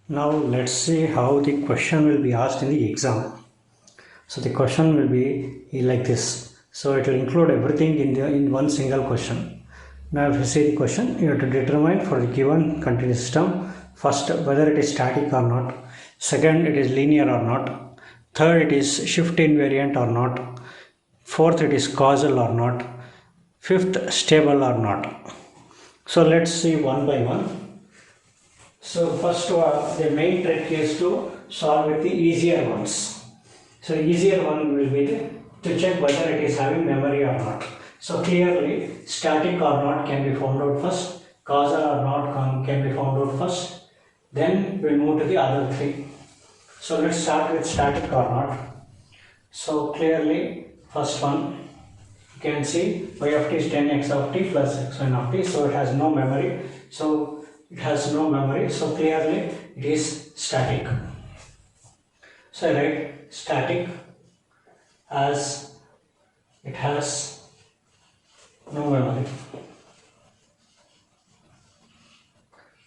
Now let's see how the question will be asked in the exam. So the question will be like this. So it will include everything in one single question. Now if you see the question, you have to determine for the given continuous system, first whether it is static or not, second it is linear or not, third it is shift invariant or not, fourth it is causal or not, fifth stable or not. So let's see one by one. So first the main trick is to solve with the easier ones. So easier one will be to check whether it is having memory or not. So clearly static or not can be found out first, causal or not can be found out first, then we'll move to the other three. So let's start with static or not. So clearly first one you can see y of t is 10x of t plus x1 of t, so it has no memory. So it has no memory, so clearly it is static. So I write static as it has no memory.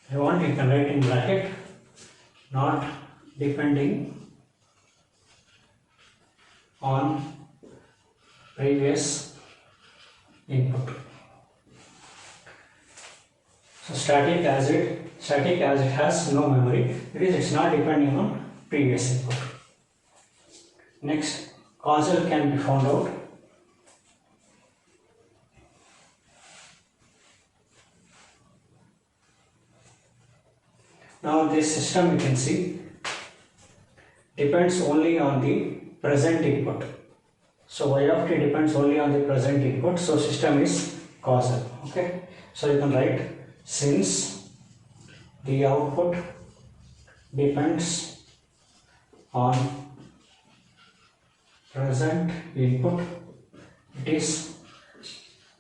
If you want, you can write in bracket not depending on previous input. So static as it has no memory, it's not depending on previous input. Next, causal can be found out. Now this system you can see depends only on the present input. So y of t depends only on the present input, so system is causal. Okay, so you can write since the output depends on present input, it is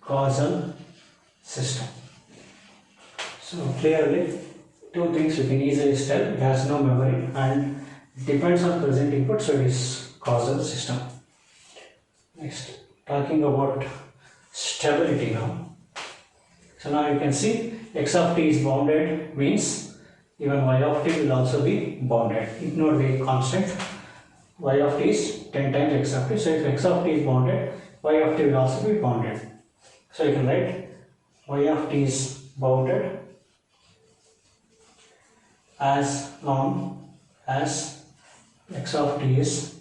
causal system. So clearly two things you can easily tell: it has no memory and it depends on present input, so it is causal system. Next, talking about stability now. So now you can see x of t is bounded, means even y of t will also be bounded. Ignore the constant. Y of t is 10 times x of t. So if x of t is bounded, y of t will also be bounded. So you can write y of t is bounded as long as x of t is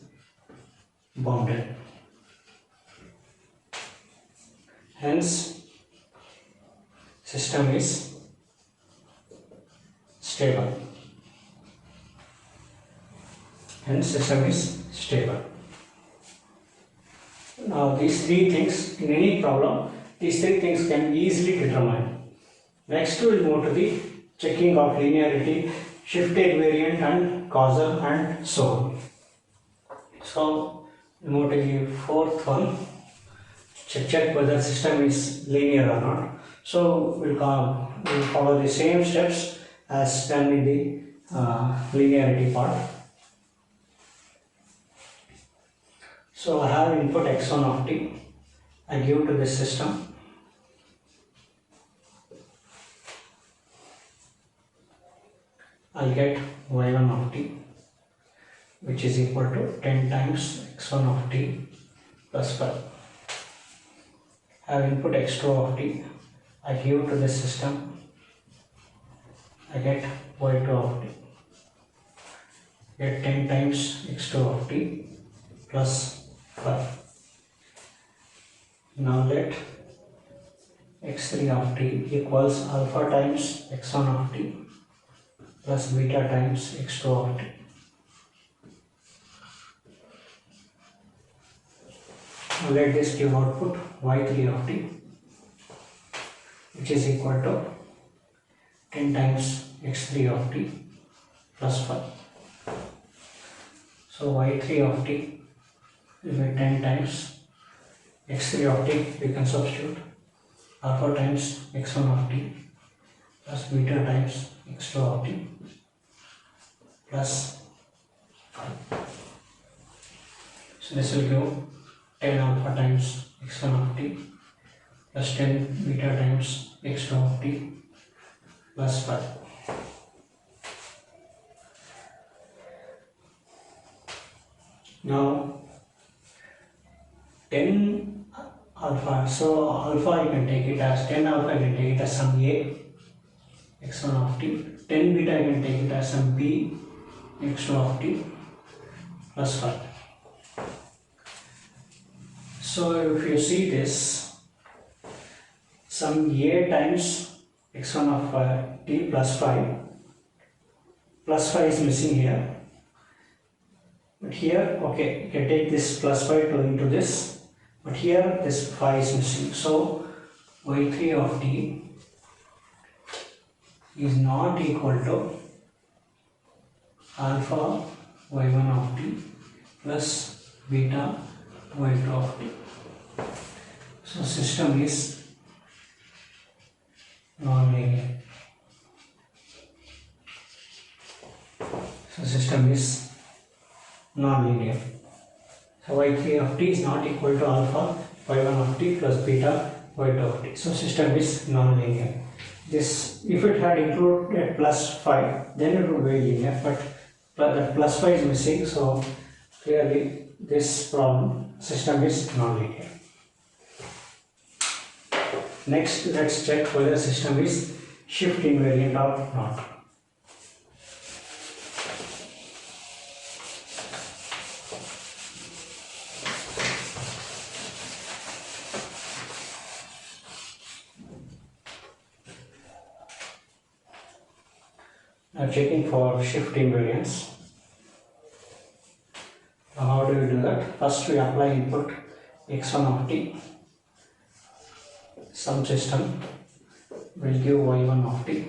bounded. Hence, system is stable. Hence, system is stable. Now, these three things in any problem, these three things can be easily determined. Next, we will move to the checking of linearity, shift invariant, and causal, and so on. So, we move to the fourth one. Check whether system is linear or not. So we'll follow the same steps as done in the linearity part. So I have input x1 of t. I give to this system. I'll get y1 of t, which is equal to 10 times x1 of t plus 5. I have input x2 of t. I give to this system. I get y2 of t. Get 10 times x2 of t plus 5. Now let x3 of t equals alpha times x1 of t plus beta times x2 of t. Now let this give output y3 of t, which is equal to 10 times x3 of t plus 5. So y3 of t will be 10 times x3 of t, we can substitute alpha times x1 of t plus beta times x2 of t plus 5. So this will give 10 alpha times x1 of t plus 10 beta times x2 of t plus 5. Now 10 alpha, so alpha you can take it as 10 alpha, you can take it as some a x1 of t, 10 beta you can take it as some b x2 of t plus 5. So if you see this, some a times x1 of t plus 5 is missing here, but here okay, you can take this plus 5 to into this, but here this 5 is missing, so y3 of t is not equal to alpha y1 of t plus beta y2 of t. So system is non-linear. So system is non-linear. So y3 of t is not equal to alpha y1 of t plus beta y2 of t. So system is non-linear. This, if it had included plus 5, then it would be linear, but that plus 5 is missing, so clearly this problem system is non-linear. Next, let's check whether the system is shift invariant or not. Now checking for shift invariance. Now how do we do that? First we apply input x1 of t. Some system will give y1 of t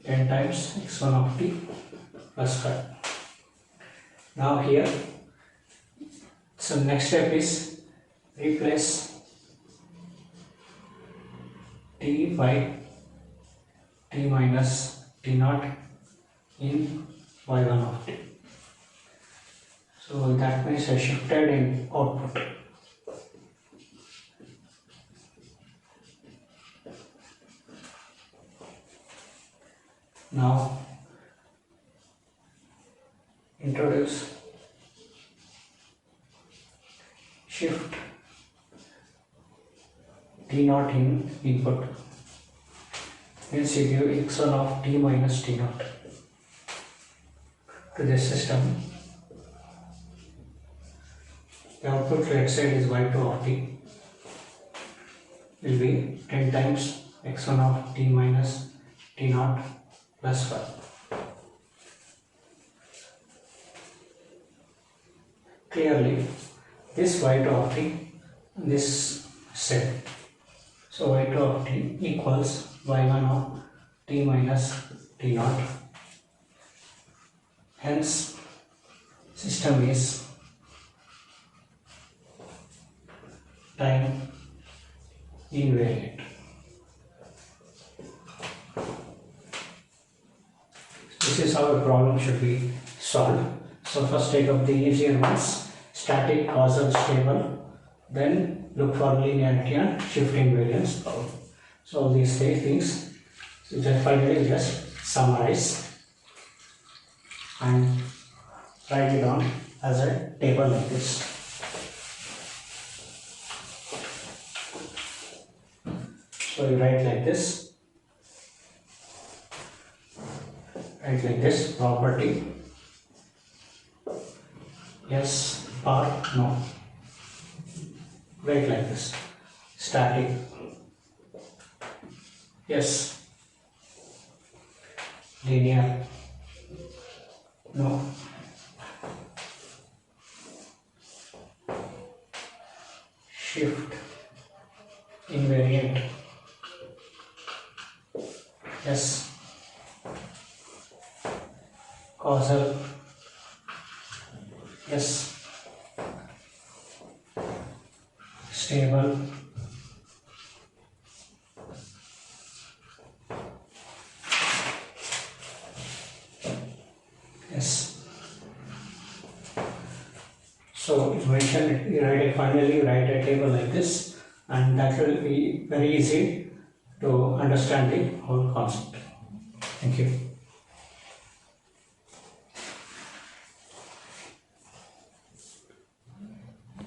10 times x1 of t plus 5. Now here, so next step is replace t by t minus t naught in y1 of t. So that means I shifted in output. Now introduce shift t naught in input, means you give x1 of t minus t naught to this system. The output right side is y2 of t will be 10 times x1 of t minus t naught plus 5. Clearly this y2 of t, this set, so y2 of t equals y1 of t minus t naught, hence system is time invariant. This is how a problem should be solved. So first take up the easier ones, static, causal, stable, then look for linearity and shift invariance. So these three things, so just finally just summarize and write it down as a table like this. So you write like this, write like this, property yes or no, write like this, static yes, linear no, shift invariant yes, causal yes, stable yes. So you mention it, you write it, finally you write a table like this, and that will be very easy to understand the whole concept. Thank you.